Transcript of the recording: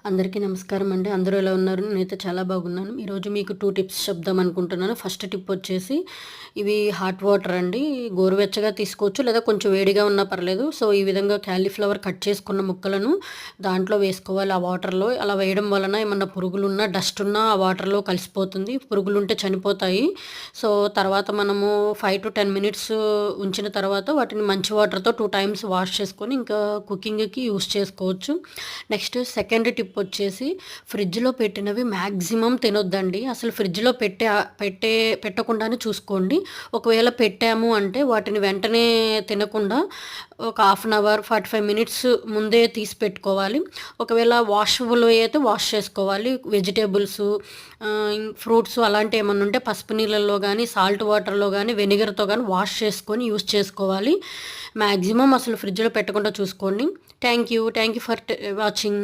అందరికీ నమస్కారం అండి. అందరూ ఎలా ఉన్నారు? నేనైతే చాలా బాగున్నాను. ఈరోజు మీకు 2 టిప్స్ చెప్దాం అనుకుంటున్నాను. ఫస్ట్ టిప్ వచ్చేసి ఇవి హాట్ వాటర్ అండి. గోరువెచ్చగా తీసుకోవచ్చు లేదా కొంచెం వేడిగా ఉన్నా పర్లేదు. సో, ఈ విధంగా కాలీఫ్లవర్ కట్ చేసుకున్న ముక్కలను దాంట్లో వేసుకోవాలి ఆ వాటర్‌లో. అలా వేయడం వలన ఏమన్నా పురుగులున్నా, డస్ట్ ఉన్నా ఆ వాటర్‌లో కలిసిపోతుంది. పురుగులుంటే చనిపోతాయి. సో, తర్వాత మనము 5-10 మినిట్స్ ఉంచిన తర్వాత వాటిని మంచి వాటర్‌తో 2 టైమ్స్ వాష్ చేసుకొని ఇంకా కుకింగ్‌కి యూజ్ చేసుకోవచ్చు. నెక్స్ట్ సెకండ్ టిప్ వచ్చేసి ఫ్రిడ్జ్‌లో పెట్టినవి మాక్సిమం తినొద్దండి. అసలు ఫ్రిడ్జ్‌లో పెట్టకుండానే చూసుకోండి. ఒకవేళ పెట్టాము అంటే వాటిని వెంటనే తినకుండా ఒక హాఫ్ అన్ అవర్, 45 మినిట్స్ ముందే తీసి పెట్టుకోవాలి. ఒకవేళ వాషబుల్ అయితే వాష్ చేసుకోవాలి. వెజిటబుల్స్, ఫ్రూట్స్ అలాంటివి ఏమన్నా ఉంటే పసుపు నీళ్ళల్లో గానీ, సాల్ట్ వాటర్‌లో గానీ, వెనిగర్‌తో గానీ వాష్ చేసుకొని యూజ్ చేసుకోవాలి. మాక్సిమం అసలు ఫ్రిడ్జ్‌లో పెట్టకుండా చూసుకోండి. Thank you for watching.